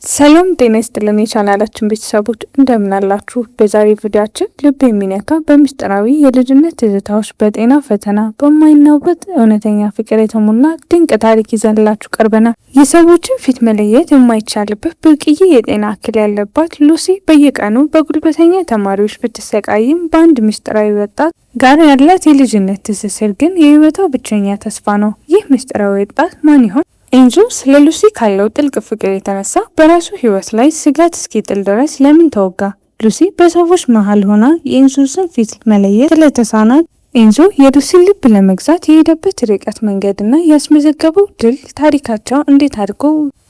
ሰላም ጤና ይስጥልን የቻናላችን ቤተሰቦች እንደምን አላችሁ? በዛሬ ቪዲዮአችን ልብ የሚነካ በሚስጥራዊ የልጅነት ትዝታዎች በጤና ፈተና በማይናወጥ እውነተኛ ፍቅር የተሞላ ድንቅ ታሪክ ይዘንላችሁ ቀርበናል። የሰዎችን ፊት መለየት የማይቻልበት ብርቅዬ የጤና እክል ያለባት ሉሲ በየቀኑ በጉልበተኛ ተማሪዎች ብትሰቃይም በአንድ ሚስጥራዊ ወጣት ጋር ያላት የልጅነት ትስስር ግን የህይወቷ ብቸኛ ተስፋ ነው። ይህ ሚስጥራዊ ወጣት ማን ይሆን? ኤንዞ ስለ ሉሲ ካለው ጥልቅ ፍቅር የተነሳ በራሱ ህይወት ላይ ስጋት እስኪጥል ድረስ ለምን ተወጋ? ሉሲ በሰዎች መሃል ሆና የኤንዞን ፊት መለየት ስለተሳናት ኤንዞ የሉሲን ልብ ለመግዛት የሄደበት ርቀት መንገድና ያስመዘገበው ድል ታሪካቸው እንዴት አድርጎ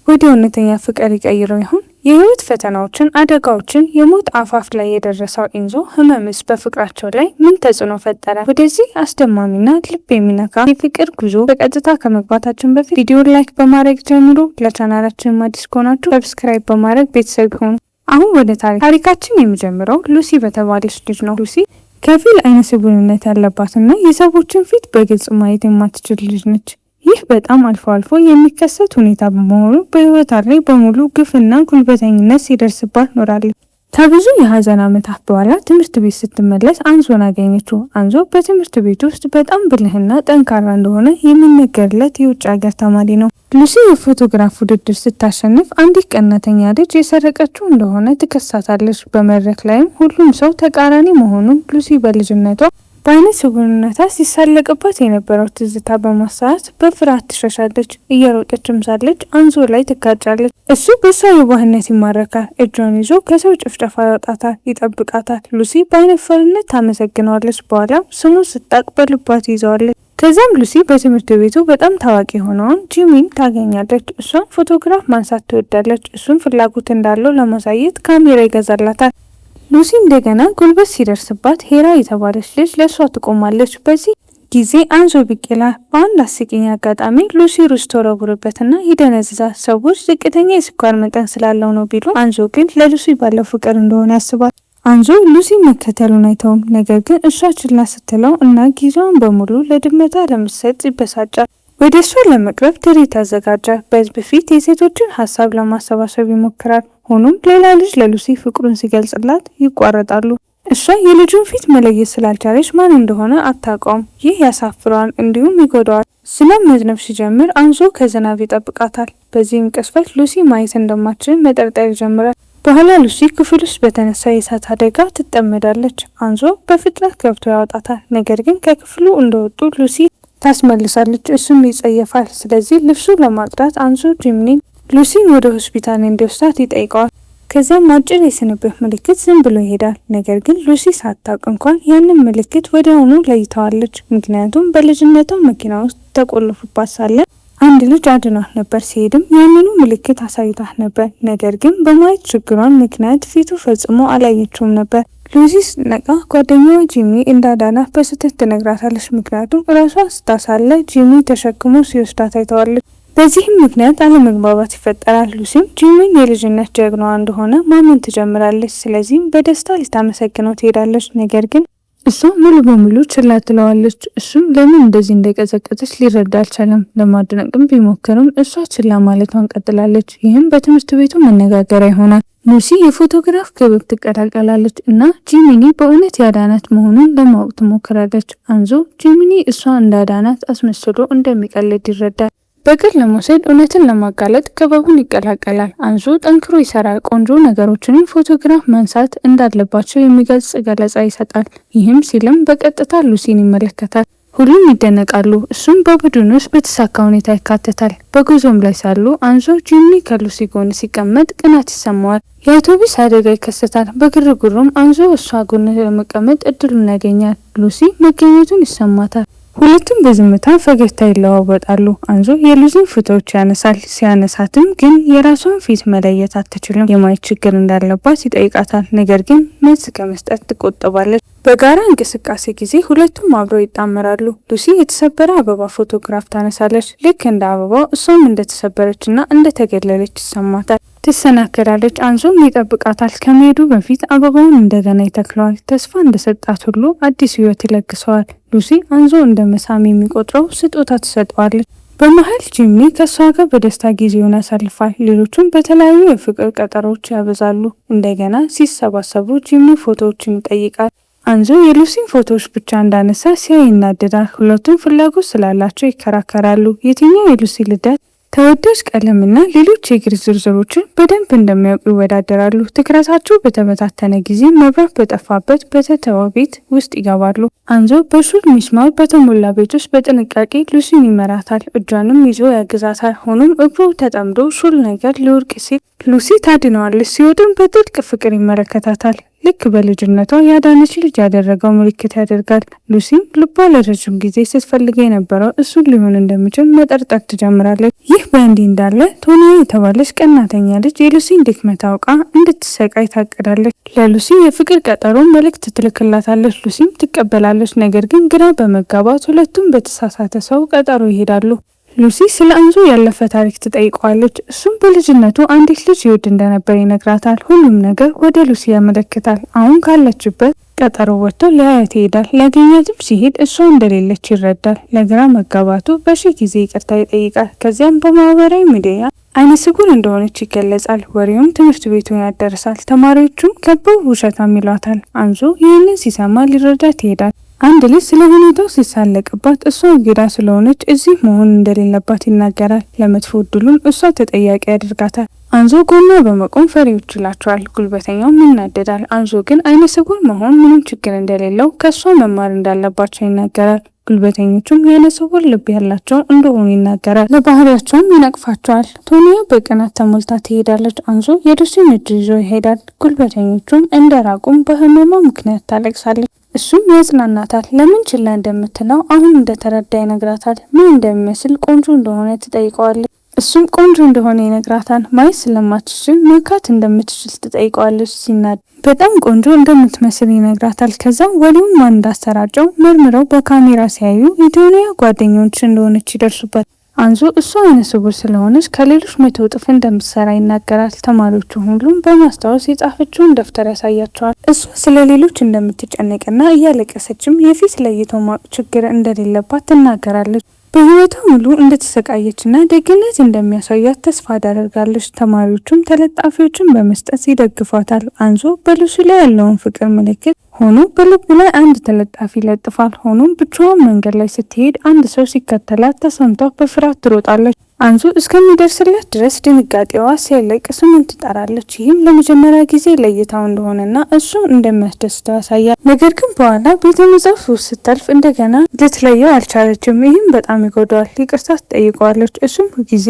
ወደ እውነተኛ ፍቅር ይቀይረው ይሆን? የህይወት ፈተናዎችን፣ አደጋዎችን፣ የሞት አፋፍ ላይ የደረሰው ኤንዞ ህመምስ በፍቅራቸው ላይ ምን ተጽዕኖ ፈጠረ? ወደዚህ አስደማሚና ልብ የሚነካ የፍቅር ጉዞ በቀጥታ ከመግባታችን በፊት ቪዲዮን ላይክ በማድረግ ጀምሮ ለቻናላችን አዲስ ከሆናችሁ ሰብስክራይብ በማድረግ ቤተሰብ ይሁኑ። አሁን ወደ ታሪካችን የሚጀምረው ሉሲ በተባለች ልጅ ነው። ሉሲ ከፊል አይነ ስውርነት ያለባትና የሰዎችን ፊት በግልጽ ማየት የማትችል ልጅ ነች። ይህ በጣም አልፎ አልፎ የሚከሰት ሁኔታ በመሆኑ በህይወቷ ላይ በሙሉ ግፍና ጉልበተኝነት ሲደርስባት ኖራለች። ከብዙ የሀዘን ዓመታት በኋላ ትምህርት ቤት ስትመለስ አንዞን አገኘችው። አንዞ በትምህርት ቤት ውስጥ በጣም ብልህና ጠንካራ እንደሆነ የሚነገርለት የውጭ ሀገር ተማሪ ነው። ሉሲ የፎቶግራፍ ውድድር ስታሸንፍ አንዲት ቀናተኛ ልጅ የሰረቀችው እንደሆነ ትከሳታለች። በመድረክ ላይም ሁሉም ሰው ተቃራኒ መሆኑን ሉሲ በልጅነቷ በአይነ ስውርነቷ ሲሳለቅባት የነበረው ትዝታ በማሳት በፍርሃት ትሸሻለች። እየሮጠችም ሳለች አንዞ ላይ ትጋጫለች። እሱ በሷ የዋህነት ይማረካል። እጇን ይዞ ከሰው ጭፍጨፋ ያወጣታል፣ ይጠብቃታል። ሉሲ በአይነፈርነት ታመሰግነዋለች። በኋላም ስሙን ስታቅ በልቧ ትይዘዋለች። ከዛም ሉሲ በትምህርት ቤቱ በጣም ታዋቂ የሆነውን ጂሚን ታገኛለች። እሷም ፎቶግራፍ ማንሳት ትወዳለች። እሱም ፍላጎት እንዳለው ለማሳየት ካሜራ ይገዛላታል። ሉሲ እንደገና ጉልበት ሲደርስባት ሄራ የተባለች ልጅ ለሷ ትቆማለች። በዚህ ጊዜ አንዞ ቢቄላ በአንድ አስቂኝ አጋጣሚ ሉሲ ሩዝ ተወረውርበትና ይደነዝዛል። ሰዎች ዝቅተኛ የስኳር መጠን ስላለው ነው ቢሉ አንዞ ግን ለሉሲ ባለው ፍቅር እንደሆነ ያስባል። አንዞ ሉሲ መከተሉን አይተውም። ነገር ግን እሷ ችላ ስትለው እና ጊዜዋን በሙሉ ለድመቷ ለምትሰጥ ይበሳጫል። ወደ እሷ ለመቅረብ ትርኢት ያዘጋጃል። በህዝብ ፊት የሴቶችን ሀሳብ ለማሰባሰብ ይሞክራል። ሆኖም ሌላ ልጅ ለሉሲ ፍቅሩን ሲገልጽላት ይቋረጣሉ። እሷ የልጁን ፊት መለየት ስላልቻለች ማን እንደሆነ አታውቀውም። ይህ ያሳፍረዋል፣ እንዲሁም ይጎዳዋል። ዝናብ መዝነብ ሲጀምር አንዞ ከዝናብ ይጠብቃታል። በዚህም ቅስፈት ሉሲ ማየት እንደማትችል መጠርጠር ይጀምራል። በኋላ ሉሲ ክፍል ውስጥ በተነሳ የእሳት አደጋ ትጠመዳለች። አንዞ በፍጥነት ገብቶ ያወጣታል። ነገር ግን ከክፍሉ እንደወጡ ሉሲ ታስመልሳለች። እሱም ይጸየፋል። ስለዚህ ልብሱ ለማጽዳት አንዞ ጂሚኒን ሉሲን ወደ ሆስፒታል እንዲወስዳት ይጠይቀዋል። ከዚያም አጭር የስንብት ምልክት ዝም ብሎ ይሄዳል። ነገር ግን ሉሲ ሳታውቅ እንኳን ያንን ምልክት ወዲያውኑ ለይተዋለች። ምክንያቱም በልጅነቷ መኪና ውስጥ ተቆልፎባት ሳለ አንድ ልጅ አድኗት ነበር። ሲሄድም ያንኑ ምልክት አሳይቷት ነበር። ነገር ግን በማየት ችግሯን ምክንያት ፊቱ ፈጽሞ አላየችውም ነበር። ሉሲ ስትነቃ ጓደኛዋ ጂሚ እንዳዳናት በስህተት ትነግራታለች። ምክንያቱም ራሷ ስታሳለ ጂሚ ተሸክሞ ሲወስዳት አይተዋለች። በዚህም ምክንያት አለመግባባት ይፈጠራል። ሉሲም ጂሚን የልጅነት ጀግናዋ እንደሆነ ማመን ትጀምራለች። ስለዚህም በደስታ ልታመሰግነው ትሄዳለች። ነገር ግን እሷ ሙሉ በሙሉ ችላ ትለዋለች። እሱም ለምን እንደዚህ እንደቀዘቀዘች ሊረዳ አልቻለም። ለማድነቅም ቢሞክርም እሷ ችላ ማለቷን ቀጥላለች። ይህም በትምህርት ቤቱ መነጋገሪያ ይሆናል። ሉሲ የፎቶግራፍ ክበብ ትቀላቀላለች እና ጂሚኒ በእውነት ያዳናት መሆኑን ለማወቅ ትሞክራለች። አንዞ ጂሚኒ እሷ እንዳዳናት አስመስሎ እንደሚቀልድ ይረዳል። በቅል ለመውሰድ እውነትን ለማጋለጥ ክበቡን ይቀላቀላል። አንዞ ጠንክሮ ይሰራል። ቆንጆ ነገሮችንም ፎቶግራፍ ማንሳት እንዳለባቸው የሚገልጽ ገለጻ ይሰጣል። ይህም ሲልም በቀጥታ ሉሲን ይመለከታል። ሁሉም ይደነቃሉ። እሱም በቡድን ውስጥ በተሳካ ሁኔታ ይካተታል። በጉዞም ላይ ሳሉ አንዞ ጂሚኒ ከሉሲ ጎን ሲቀመጥ ቅናት ይሰማዋል። የአውቶቡስ አደጋ ይከሰታል። በግርግሩም አንዞ እሷ ጎን ለመቀመጥ እድሉን ያገኛል። ሉሲ መገኘቱን ይሰማታል። ሁለቱም በዝምታ ፈገግታ ይለዋወጣሉ። አንዞ የሉሲን ፎቶዎች ያነሳል። ሲያነሳትም ግን የራሷን ፊት መለየት አትችልም። የማየት ችግር እንዳለባት ይጠይቃታል። ነገር ግን መልስ ከመስጠት ትቆጠባለች። በጋራ እንቅስቃሴ ጊዜ ሁለቱም አብረው ይጣመራሉ። ሉሲ የተሰበረ አበባ ፎቶግራፍ ታነሳለች። ልክ እንደ አበባው እሷም እንደተሰበረችና እንደተገለለች ይሰማታል። ትሰናከላለች። አንዞም ይጠብቃታል። ከመሄዱ በፊት አበባውን እንደገና ይተክለዋል። ተስፋ እንደሰጣት ሁሉ አዲስ ህይወት ይለግሰዋል። ሉሲ አንዞ እንደ መሳም የሚቆጥረው ስጦታ ትሰጠዋለች። በመሃል ጂምኒ ከእሷ ጋር በደስታ ጊዜውን ያሳልፋል። ሌሎቹም በተለያዩ የፍቅር ቀጠሮች ያበዛሉ። እንደገና ሲሰባሰቡ ጂምኒ ፎቶዎችን ይጠይቃል። አንዞ የሉሲን ፎቶዎች ብቻ እንዳነሳ ሲያይ ይናደዳል። ሁለቱም ፍላጎት ስላላቸው ይከራከራሉ። የትኛው የሉሲ ልደት ተወዳጅ ቀለምና ሌሎች የእግር ዝርዝሮችን በደንብ እንደሚያውቁ ይወዳደራሉ። ትኩረታቸው በተበታተነ ጊዜ መብራት በጠፋበት በተተወ ቤት ውስጥ ይገባሉ። አንዞ በሹል ሚስማር በተሞላ ቤት ውስጥ በጥንቃቄ ሉሲን ይመራታል። እጇንም ይዞ ያግዛታል። ሆኖም እግሩ ተጠምዶ ሹል ነገር ሊወርቅ ሲል ሉሲ ታድነዋለች። ሲወጡም በጥልቅ ፍቅር ይመለከታታል። ልክ በልጅነቷ ያዳነች ልጅ ያደረገው ምልክት ያደርጋል። ሉሲም ልቧ ለረጅም ጊዜ ስትፈልገ የነበረው እሱን ሊሆን እንደሚችል መጠርጠር ትጀምራለች። ይህ በእንዲህ እንዳለ ቶኒያ የተባለች ቀናተኛ ልጅ የሉሲን ድክመት አውቃ እንድትሰቃይ ታቅዳለች። ለሉሲ የፍቅር ቀጠሮ መልእክት ትልክላታለች። ሉሲም ትቀበላለች። ነገር ግን ግራ በመጋባት ሁለቱም በተሳሳተ ሰው ቀጠሮ ይሄዳሉ። ሉሲ ስለ አንዞ ያለፈ ታሪክ ትጠይቀዋለች። እሱም በልጅነቱ አንዲት ልጅ ይወድ እንደነበር ይነግራታል። ሁሉም ነገር ወደ ሉሲ ያመለክታል። አሁን ካለችበት ቀጠሮ ወጥቶ ሊያያት ይሄዳል። ሊያገኛትም ሲሄድ እሷ እንደሌለች ይረዳል። ለግራ መጋባቱ በሺህ ጊዜ ይቅርታ ይጠይቃል። ከዚያም በማህበራዊ ሚዲያ አይነ ስውር እንደሆነች ይገለጻል። ወሬውም ትምህርት ቤቱን ያደርሳል። ተማሪዎቹም ከበው ውሸታም ይሏታል። አንዞ ይህንን ሲሰማ ሊረዳት ይሄዳል። አንድ ልጅ ስለ ሁኔታው ሲሳለቅባት እሷ እንግዳ ስለሆነች እዚህ መሆን እንደሌለባት ይናገራል። ለመጥፎ እድሉም እሷ ተጠያቂ ያደርጋታል። አንዞ ጎኗ በመቆም ፈሪዎች ይላቸዋል። ጉልበተኛውም ይናደዳል። አንዞ ግን አይነ ስውር መሆን ምንም ችግር እንደሌለው ከእሷ መማር እንዳለባቸው ይናገራል። ጉልበተኞቹም የአይነ ስውር ልብ ያላቸው እንደሆኑ ይናገራል። ለባህሪያቸውም ይነቅፋቸዋል። ቶኒያ በቅናት ተሞልታ ትሄዳለች። አንዞ የሉሲን እጅ ይዞ ይሄዳል። ጉልበተኞቹም እንደራቁም በህመሟ ምክንያት ታለቅሳለች። እሱም ያጽናናታል። ለምን ችላ እንደምትለው አሁን እንደተረዳ ይነግራታል። ምን እንደሚመስል ቆንጆ እንደሆነ ትጠይቀዋለች። እሱም ቆንጆ እንደሆነ ይነግራታል። ማየት ስለማትችል መንካት እንደምትችል ትጠይቀዋለች። ሲናድ በጣም ቆንጆ እንደምትመስል ይነግራታል። ከዛም ወዲያውኑ ማን እንዳሰራጨው መርምረው በካሜራ ሲያዩ የቶኒያ ጓደኞች እንደሆነች ይደርሱበት። አንዞ እሷ አይነ ስውር ስለሆነች ከሌሎች 100 እጥፍ እንደምትሰራ ይናገራል። ተማሪዎቹ ሁሉም በማስታወስ የጻፈችውን ደብተር ያሳያቸዋል። እሷ ስለ ሌሎች እንደምትጨነቅና እያለቀሰችም የፊት ለይቶ ማወቅ ችግር እንደሌለባት ትናገራለች። በህይወቷ ሙሉ እንደተሰቃየችና ደግነት እንደሚያሳያት ተስፋ አደርጋለች። ተማሪዎቹም ተለጣፊዎችን በመስጠት ይደግፏታል። አንዞ በሉሲ ላይ ያለውን ፍቅር ምልክት ሆኖ በልቡ ላይ አንድ ተለጣፊ ይለጥፋል። ሆኖም ብቻዋን መንገድ ላይ ስትሄድ አንድ ሰው ሲከተላት ተሰምቷት በፍርሃት ትሮጣለች። አንዞ እስከሚደርስላት ድረስ ድንጋጤዋ ሲያለቅ ስሙን ትጠራለች። ይህም ለመጀመሪያ ጊዜ ለይታው እንደሆነና እሱም እንደሚያስደስተው ያሳያል። ነገር ግን በኋላ ቤተ መጻሕፍት ውስጥ ስታልፍ እንደገና ልትለየው አልቻለችም። ይህም በጣም ይጎዳዋል። ይቅርታ ትጠይቀዋለች። እሱም ጊዜ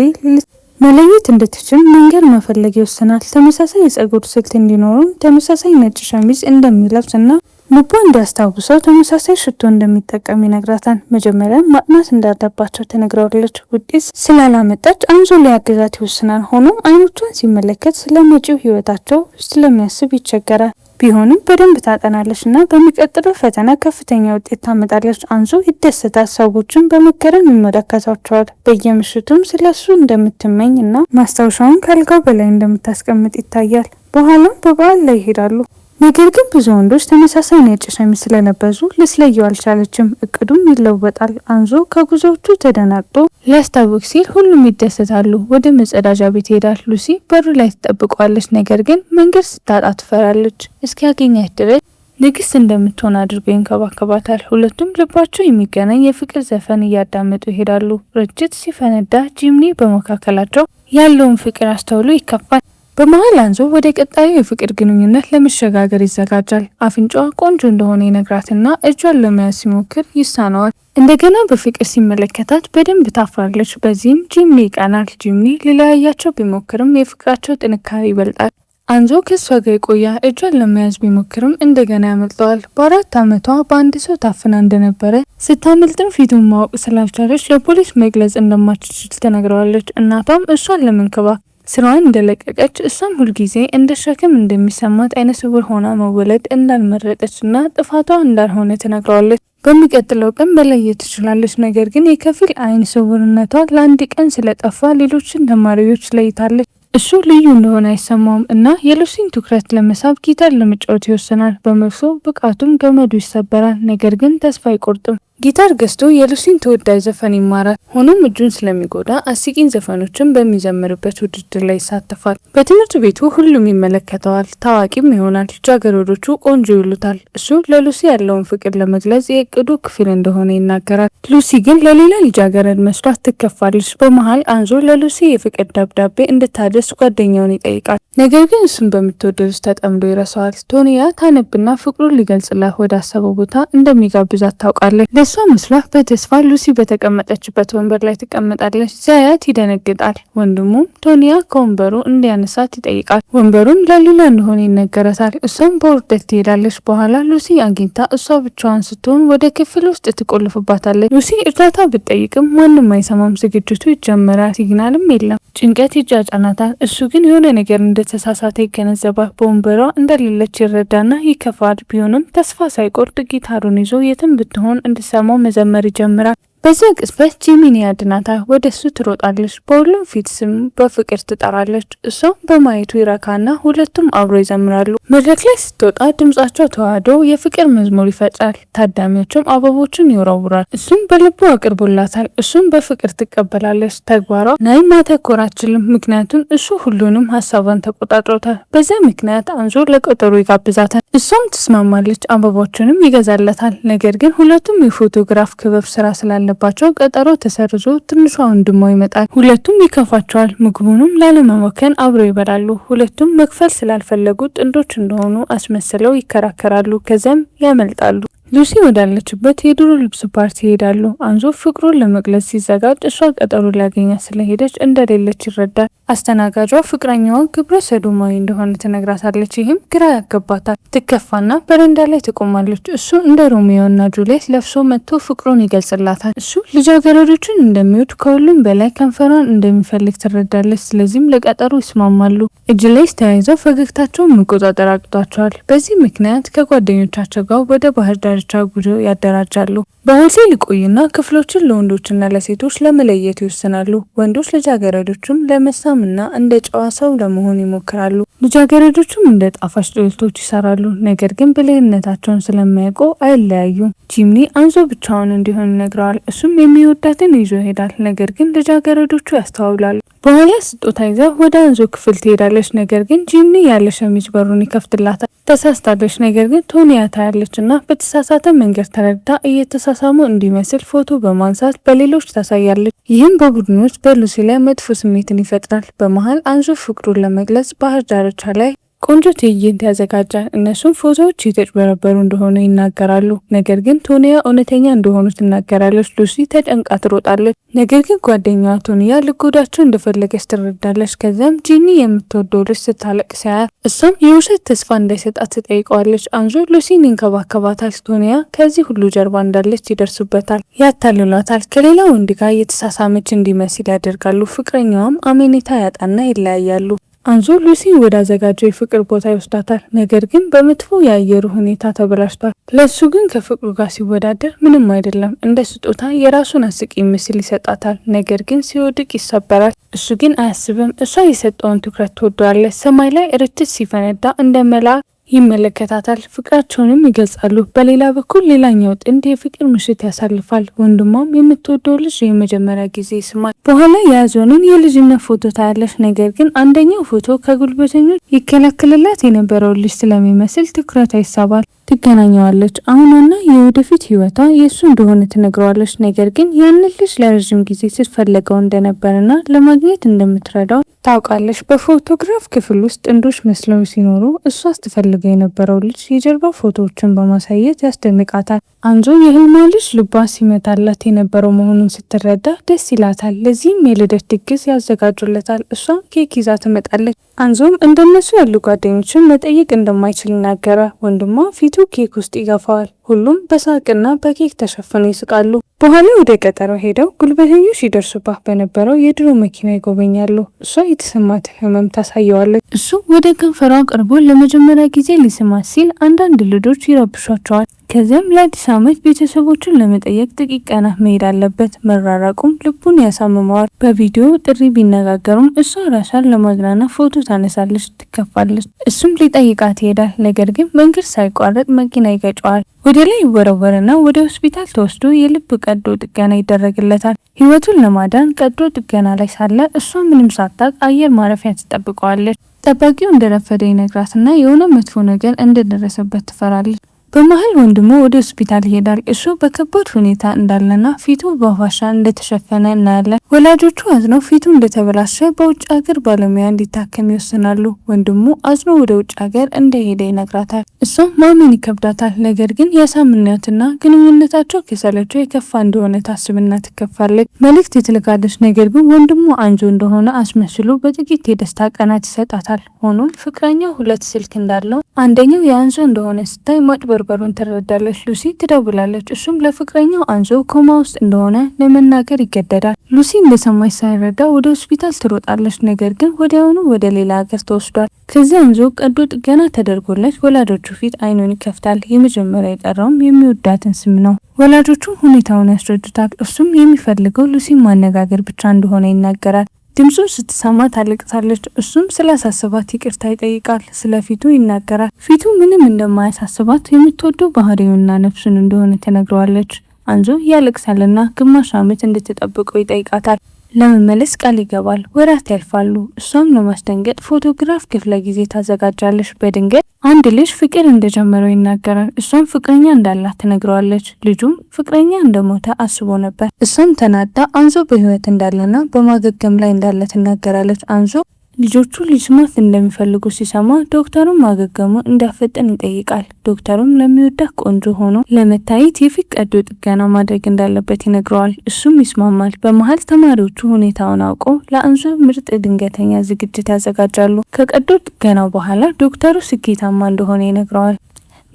መለየት እንድትችል መንገድ መፈለግ ይወስናል። ተመሳሳይ የጸጉር ስልት እንዲኖሩም ተመሳሳይ ነጭ ሸሚዝ እንደሚለብስ እና ልቧ እንዲያስታውሰው ተመሳሳይ ሽቶ እንደሚጠቀም ይነግራታል። መጀመሪያ ማጥናት እንዳለባቸው ትነግረዋለች። ውጤት ስላላመጣች አንዞ ሊያግዛት ይወስናል። ሆኖም አይኖቿን ሲመለከት ስለ መጪው ህይወታቸው ስለሚያስብ ይቸገራል። ቢሆንም በደንብ ታጠናለች እና በሚቀጥለው ፈተና ከፍተኛ ውጤት ታመጣለች። አንዞ ይደሰታል። ሰዎችን በመገረም ይመለከታቸዋል። በየምሽቱም ስለሱ እንደምትመኝ እና ማስታወሻውን ከአልጋው በላይ እንደምታስቀምጥ ይታያል። በኋላም በበዓል ላይ ይሄዳሉ። ነገር ግን ብዙ ወንዶች ተመሳሳይ ነጭ ሸሚዝ ስለለበሱ ልትለየው አልቻለችም። እቅዱም ይለወጣል። አንዞ ከጉዞዎቹ ተደናግጦ ሊያስታውቅ ሲል ሁሉም ይደሰታሉ። ወደ መጸዳጃ ቤት ይሄዳል። ሉሲ በሩ ላይ ትጠብቀዋለች። ነገር ግን መንገድ ስታጣ ትፈራለች። እስኪያገኛት ድረስ ንግስት እንደምትሆን አድርጎ ይንከባከባታል። ሁለቱም ልባቸው የሚገናኝ የፍቅር ዘፈን እያዳመጡ ይሄዳሉ። ርችት ሲፈነዳ ጂምኒ በመካከላቸው ያለውን ፍቅር አስተውሎ ይከፋል። በመሃል አንዞ ወደ ቀጣዩ የፍቅር ግንኙነት ለመሸጋገር ይዘጋጃል። አፍንጫዋ ቆንጆ እንደሆነ ይነግራትና እጇን ለመያዝ ሲሞክር ይሳነዋል። እንደገና በፍቅር ሲመለከታት በደንብ ታፍራለች። በዚህም ጂምኒ ይቀናል። ጂምኒ ሊለያያቸው ቢሞክርም የፍቅራቸው ጥንካሬ ይበልጣል። አንዞ ከሷ ጋር የቆያ እጇን ለመያዝ ቢሞክርም እንደገና ያመልጠዋል። በ4 ዓመቷ በአንድ ሰው ታፍና እንደነበረ ስታመልጥም ፊቱን ማወቅ ስላልቻለች ለፖሊስ መግለጽ እንደማትችል ትነግረዋለች። እናቷም እሷን ለመንከባከብ ስራዋን እንደለቀቀች እሷም ሁልጊዜ እንደ ሸክም እንደሚሰማት አይነ ስውር ሆና መወለድ እንዳልመረጠችና ጥፋቷ እንዳልሆነ ትነግረዋለች። በሚቀጥለው ቀን መለየት ትችላለች። ነገር ግን የከፊል አይነ ስውርነቷ ለአንድ ቀን ስለጠፋ ሌሎችን ተማሪዎች ለይታለች። እሱ ልዩ እንደሆነ አይሰማውም እና የሉሲን ትኩረት ለመሳብ ጊታር ለመጫወት ይወስናል። በመርሶ ብቃቱም ገመዱ ይሰበራል። ነገር ግን ተስፋ አይቆርጥም። ጊታር ገዝቶ የሉሲን ተወዳጅ ዘፈን ይማራል። ሆኖም እጁን ስለሚጎዳ አስቂኝ ዘፈኖችን በሚዘምርበት ውድድር ላይ ይሳተፋል። በትምህርት ቤቱ ሁሉም ይመለከተዋል፣ ታዋቂም ይሆናል። ልጃገረዶቹ ቆንጆ ይሉታል። እሱ ለሉሲ ያለውን ፍቅር ለመግለጽ የእቅዱ ክፍል እንደሆነ ይናገራል። ሉሲ ግን ለሌላ ልጃገረድ መስሏት ትከፋለች። በመሀል አንዞ ለሉሲ የፍቅር ደብዳቤ እንድታደርስ ጓደኛውን ይጠይቃል። ነገር ግን እሱን በምትወደው ልጅ ተጠምዶ ይረሳዋል። ቶኒያ ታነብና ፍቅሩን ሊገልጽላት ወደ አሰበው ቦታ እንደሚጋብዛት ታውቃለች። ለሷ መስሏት በተስፋ ሉሲ በተቀመጠችበት ወንበር ላይ ትቀመጣለች። ሲያያት ይደነግጣል። ወንድሙም ቶኒያ ከወንበሩ እንዲያነሳት ይጠይቃል። ወንበሩም ለሌላ እንደሆነ ይነገረታል። እሷም በውርደት ትሄዳለች። በኋላ ሉሲ አግኝታ እሷ ብቻዋን ስትሆን ወደ ክፍል ውስጥ ትቆልፍባታለች። ሉሲ እርዳታ ብትጠይቅም ማንም አይሰማም። ዝግጅቱ ይጀመራል። ሲግናልም የለም። ጭንቀት ይጫጫናታል። እሱ ግን የሆነ ነገር እንደተሳሳተ ይገነዘባል። በወንበሯ እንደሌለች ይረዳና ይከፋል። ቢሆንም ተስፋ ሳይቆርጥ ጊታሩን ይዞ የትም ብትሆን እንድሰማው መዘመር ይጀምራል። በዚያ ቅጽበት ጂሚን ያድናታል። ወደ እሱ ትሮጣለች። በሁሉም ፊት ስም በፍቅር ትጠራለች። እሷም በማየቱ ይረካና ሁለቱም አብሮ ይዘምራሉ። መድረክ ላይ ስትወጣ ድምጻቸው ተዋህዶ የፍቅር መዝሙር ይፈጥራል። ታዳሚዎችም አበቦችን ይወረውራል። እሱም በልቡ አቅርቦላታል። እሱም በፍቅር ትቀበላለች። ተግባሯ ናይ ማተኮር አትችልም፣ ምክንያቱም እሱ ሁሉንም ሀሳቧን ተቆጣጥሮታል። በዚያ ምክንያት አንዞ ለቀጠሮ ይጋብዛታል። እሷም ትስማማለች። አበቦችንም ይገዛለታል። ነገር ግን ሁለቱም የፎቶግራፍ ክበብ ስራ ስላለ ባቸው ቀጠሮ ተሰርዞ ትንሿ ወንድሟ ይመጣል። ሁለቱም ይከፋቸዋል። ምግቡንም ላለመሞከን አብረው ይበላሉ። ሁለቱም መክፈል ስላልፈለጉ ጥንዶች እንደሆኑ አስመስለው ይከራከራሉ። ከዚያም ያመልጣሉ። ሉሲ ወዳለችበት የድሮ ልብስ ፓርቲ ይሄዳሉ። አንዞ ፍቅሩን ለመግለጽ ሲዘጋጅ እሷ ቀጠሮ ሊያገኛት ስለሄደች እንደሌለች ይረዳል። አስተናጋጇ ፍቅረኛዋ ግብረ ሰዶማዊ እንደሆነ ትነግራታለች። ይህም ግራ ያገባታል። ትከፋና በረንዳ ላይ ትቆማለች። እሱ እንደ ሮሚዮና ጁሊየት ለብሶ መጥቶ ፍቅሩን ይገልጽላታል። እሱ ልጃገረዶችን እንደሚወድ ከሁሉም በላይ ከንፈሯን እንደሚፈልግ ትረዳለች። ስለዚህም ለቀጠሮ ይስማማሉ። እጅ ላይ ተያይዘው ፈገግታቸውን መቆጣጠር አቅቷቸዋል። በዚህ ምክንያት ከጓደኞቻቸው ጋር ወደ ባህር ዳርቻ ጉዞ ያደራጃሉ። በሆቴል ይቆዩና ክፍሎችን ለወንዶችና ለሴቶች ለመለየት ይወስናሉ። ወንዶች ልጃገረዶችም ለመሳምና እንደ ጨዋ ሰው ለመሆን ይሞክራሉ። ልጃገረዶችም እንደ ጣፋጭ ጭልቶች ይሰራሉ። ነገር ግን ብልህነታቸውን ስለማያውቁ አይለያዩም። ጂምኒ አንዞ ብቻውን እንዲሆን ይነግረዋል። እሱም የሚወዳትን ይዞ ይሄዳል። ነገር ግን ልጃገረዶቹ ያስተዋውላሉ። በኋላ ስጦታ ይዛ ወደ አንዞ ክፍል ትሄዳለች። ነገር ግን ጂምኒ ያለ ሸሚዝ በሩን ይከፍትላታል። ተሳስታለች። ነገር ግን ቶኒያ ታያለች እና በተሳሳተ መንገድ ተረድታ እየተሳሳሙ እንዲመስል ፎቶ በማንሳት በሌሎች ታሳያለች። ይህም በቡድኖች በሉሲ ላይ መጥፎ ስሜትን ይፈጥራል። በመሀል አንዞ ፍቅሩን ለመግለጽ ባህር ዳርቻ ላይ ቆንጆ ትዕይንት ያዘጋጃል። እነሱም ፎቶዎች የተጭበረበሩ እንደሆነ ይናገራሉ። ነገር ግን ቶኒያ እውነተኛ እንደሆኑ ትናገራለች። ሉሲ ተጨንቃ ትሮጣለች። ነገር ግን ጓደኛዋ ቶኒያ ልጎዳቸው እንደፈለገች ትረዳለች። ከዚያም ጂኒ የምትወደው ልጅ ስታለቅስ ያያል። እሷም የውሸት ተስፋ እንዳይሰጣት ትጠይቀዋለች። አንዞ ሉሲን ይንከባከባታል። ቶኒያ ከዚህ ሁሉ ጀርባ እንዳለች ይደርሱበታል፣ ያታልሏታል። ከሌላ ወንድ ጋር የተሳሳመች እንዲመስል ያደርጋሉ። ፍቅረኛዋም አሜኔታ ያጣና ይለያያሉ። አንዞ ሉሲ ወደ አዘጋጀው የፍቅር ቦታ ይወስዳታል። ነገር ግን በመጥፎ የአየሩ ሁኔታ ተበላሽቷል። ለሱ ግን ከፍቅሩ ጋር ሲወዳደር ምንም አይደለም። እንደ ስጦታ የራሱን አስቂኝ ምስል ይሰጣታል። ነገር ግን ሲወድቅ ይሰበራል። እሱ ግን አያስብም። እሷ የሰጠውን ትኩረት ትወደዋለች። ሰማይ ላይ ርችት ሲፈነዳ እንደ መልአክ ይመለከታታል። ፍቅራቸውንም ይገልጻሉ። በሌላ በኩል ሌላኛው ጥንድ የፍቅር ምሽት ያሳልፋል። ወንድሟም የምትወደው ልጅ የመጀመሪያ ጊዜ ይስማል። በኋላ የያዘንን የልጅነት ፎቶ ታያለች። ነገር ግን አንደኛው ፎቶ ከጉልበተኞች ይከላከልላት የነበረው ልጅ ስለሚመስል ትኩረቷ ይሳባል። ትገናኘዋለች። አሁንና የወደፊት ህይወቷ የእሱ እንደሆነ ትነግረዋለች። ነገር ግን ያንን ልጅ ለረዥም ጊዜ ስትፈለገው እንደነበርና ለማግኘት እንደምትረዳው ታውቃለች። በፎቶግራፍ ክፍል ውስጥ ጥንዶች መስለው ሲኖሩ እሷ ስትፈልገው የነበረው ልጅ የጀርባ ፎቶዎችን በማሳየት ያስደንቃታል። አንዞ የህልሟ ልጅ ልቧ ሲመታላት የነበረው መሆኑን ስትረዳ ደስ ይላታል። ለዚህም የልደት ድግስ ያዘጋጁለታል። እሷም ኬክ ይዛ ትመጣለች። አንዞም እንደነሱ ያሉ ጓደኞችን መጠየቅ እንደማይችል ይናገራል። ወንድሟ ፊቱ ኬክ ውስጥ ይገፋዋል። ሁሉም በሳቅና በኬክ ተሸፍነው ይስቃሉ። በኋላ ወደ ቀጠሮ ሄደው ጉልበተኞች ይደርሱባት በነበረው የድሮ መኪና ይጎበኛሉ። እሷ የተሰማትን ህመም ታሳየዋለች። እሱ ወደ ከንፈሯ ቀርቦ ለመጀመሪያ ጊዜ ሊስማት ሲል አንዳንድ ልጆች ይረብሿቸዋል። ከዚያም ለአዲስ ዓመት ቤተሰቦችን ለመጠየቅ ጥቂት ቀናት መሄድ አለበት። መራራቁም ልቡን ያሳምመዋል። በቪዲዮ ጥሪ ቢነጋገሩም እሷ ራሷን ለማዝናናት ፎቶ ታነሳለች፣ ትከፋለች። እሱም ሊጠይቃት ይሄዳል። ነገር ግን መንገድ ሳይቋረጥ መኪና ይገጨዋል። ወደ ላይ ይወረወርና ወደ ሆስፒታል ተወስዶ የልብ ቀዶ ጥገና ይደረግለታል። ህይወቱን ለማዳን ቀዶ ጥገና ላይ ሳለ እሷ ምንም ሳታቅ አየር ማረፊያ ትጠብቀዋለች። ጠባቂው እንደረፈደ ይነግራትና የሆነ መጥፎ ነገር እንደደረሰበት ትፈራለች። በመሃል ወንድሙ ወደ ሆስፒታል ይሄዳል። እሱ በከባድ ሁኔታ እንዳለና ፊቱ በፋሻ እንደተሸፈነ እናያለን። ወላጆቹ አዝነው ፊቱ እንደተበላሸ በውጭ ሀገር ባለሙያ እንዲታከም ይወስናሉ። ወንድሙ አዝኖ ወደ ውጭ ሀገር እንደሄደ ይነግራታል። እሷም ማመን ይከብዳታል። ነገር ግን ያሳምናትና ግንኙነታቸው ከሰለቸው የከፋ እንደሆነ ታስብና ትከፋለች። መልእክት ትልካለች። ነገር ግን ወንድሙ አንጆ እንደሆነ አስመስሎ በጥቂት የደስታ ቀናት ይሰጣታል። ሆኖም ፍቅረኛው ሁለት ስልክ እንዳለው አንደኛው የአንዞ እንደሆነ ስታይ ማጭበርበሩን ትረዳለች። ሉሲ ትደውላለች። እሱም ለፍቅረኛው አንዞ ኮማ ውስጥ እንደሆነ ለመናገር ይገደዳል። ሉሲ እንደሰማች ሳይረዳ ወደ ሆስፒታል ትሮጣለች። ነገር ግን ወዲያውኑ ወደ ሌላ ሀገር ተወስዷል። ከዚያ አንዞ ቀዶ ጥገና ተደርጎለት ወላጆቹ ፊት አይኑን ይከፍታል። የመጀመሪያ የጠራውም የሚወዳትን ስም ነው። ወላጆቹ ሁኔታውን ያስረዱታል። እሱም የሚፈልገው ሉሲን ማነጋገር ብቻ እንደሆነ ይናገራል። ድምፁን ስትሰማ ታለቅሳለች። እሱም ስላሳስባት ይቅርታ ይጠይቃል። ስለፊቱ ይናገራል። ፊቱ ምንም እንደማያሳስባት የምትወደው ባህሪውና ነፍሱን እንደሆነ ትነግረዋለች። አንዞ ያለቅሳልና ግማሽ ዓመት እንድትጠብቀው ይጠይቃታል። ለመመለስ ቃል ይገባል። ወራት ያልፋሉ። እሷም ለማስደንገጥ ፎቶግራፍ ክፍለ ጊዜ ታዘጋጃለች። በድንገት አንድ ልጅ ፍቅር እንደጀመረው ይናገራል። እሷም ፍቅረኛ እንዳላት ትነግረዋለች። ልጁም ፍቅረኛ እንደሞተ አስቦ ነበር። እሷም ተናዳ አንዞ በህይወት እንዳለና በማገገም ላይ እንዳለ ትናገራለች። አንዞ ልጆቹ ሊስማት እንደሚፈልጉ ሲሰማ ዶክተሩም ማገገሙ እንዲያፈጥን ይጠይቃል። ዶክተሩም ለሚወዳት ቆንጆ ሆኖ ለመታየት የፊት ቀዶ ጥገና ማድረግ እንዳለበት ይነግረዋል። እሱም ይስማማል። በመሀል ተማሪዎቹ ሁኔታውን አውቀው ለአንዞ ምርጥ ድንገተኛ ዝግጅት ያዘጋጃሉ። ከቀዶ ጥገናው በኋላ ዶክተሩ ስኬታማ እንደሆነ ይነግረዋል።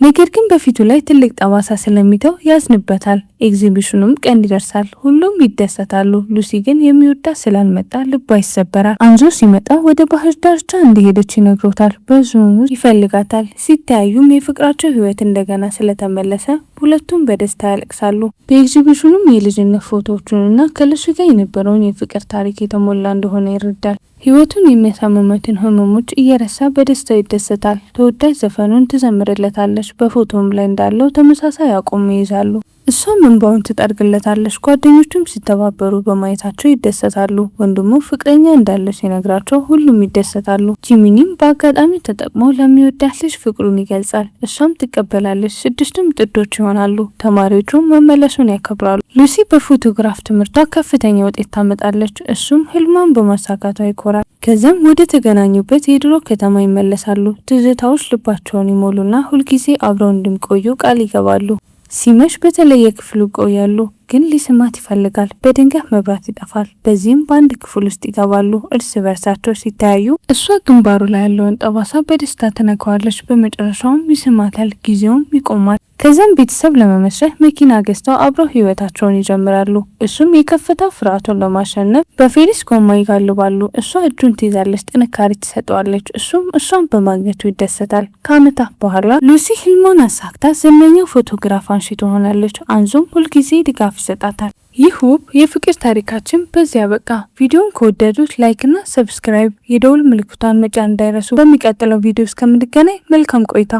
ነገር ግን በፊቱ ላይ ትልቅ ጠባሳ ስለሚተው ያዝንበታል። ኤግዚቢሽኑም ቀን ይደርሳል። ሁሉም ይደሰታሉ። ሉሲ ግን የሚወዳት ስላልመጣ ልቧ ይሰበራል። አንዞ ሲመጣ ወደ ባህር ዳርቻ እንደሄደች ይነግሮታል። በዙሙር ይፈልጋታል። ሲተያዩም የፍቅራቸው ህይወት እንደገና ስለተመለሰ ሁለቱም በደስታ ያለቅሳሉ። በኤግዚቢሽኑም የልጅነት ፎቶዎቹንና ከሉሲ ጋር የነበረውን የፍቅር ታሪክ የተሞላ እንደሆነ ይረዳል። ህይወቱን የሚያሳምመትን ህመሞች እየረሳ በደስታ ይደሰታል። ተወዳጅ ዘፈኑን ትዘምርለታለች። በፎቶም ላይ እንዳለው ተመሳሳይ አቋም ይይዛሉ። እሷም እንባውን ትጠርግለታለች። ጓደኞቹም ሲተባበሩ በማየታቸው ይደሰታሉ። ወንድሙ ፍቅረኛ እንዳለው ሲነግራቸው ሁሉም ይደሰታሉ። ጂሚኒም በአጋጣሚ ተጠቅሞ ለሚወዳት ልጅ ፍቅሩን ይገልጻል። እሷም ትቀበላለች። ስድስቱም ጥንዶች ይሆናሉ። ተማሪዎቹም መመለሱን ያከብራሉ። ሉሲ በፎቶግራፍ ትምህርቷ ከፍተኛ ውጤት ታመጣለች። እሱም ህልሟን በማሳካቷ ይኮራል። ከዚያም ወደ ተገናኙበት የድሮ ከተማ ይመለሳሉ። ትዝታዎች ልባቸውን ይሞሉና ሁልጊዜ አብረው እንደሚቆዩ ቃል ይገባሉ። ሲመሽ በተለየ ክፍል ይቆያሉ። ግን ሊስማት ይፈልጋል። በድንገት መብራት ይጠፋል። በዚህም በአንድ ክፍል ውስጥ ይገባሉ። እርስ በርሳቸው ሲተያዩ እሷ ግንባሩ ላይ ያለውን ጠባሳ በደስታ ትነካዋለች። በመጨረሻውም ይስማታል። ጊዜውም ይቆማል። ከዛም ቤተሰብ ለመመስረት መኪና ገዝተው አብረው ህይወታቸውን ይጀምራሉ። እሱም የከፍታ ፍርሃቱን ለማሸነፍ በፌሪስ ጎማ ይጋልባሉ። እሷ እጁን ትይዛለች፣ ጥንካሬ ትሰጠዋለች። እሱም እሷን በማግኘቱ ይደሰታል። ከአመታት በኋላ ሉሲ ህልሟን አሳክታ ዝነኛው ፎቶግራፍ አንሺ ትሆናለች። አንዞም ሁልጊዜ ድጋፍ ይሰጣታል። ይህ ውብ የፍቅር ታሪካችን በዚያ በቃ። ቪዲዮን ከወደዱት ላይክና ሰብስክራይብ፣ የደውል ምልክቷን መጫን እንዳይረሱ። በሚቀጥለው ቪዲዮ እስከምንገናኝ መልካም ቆይታ።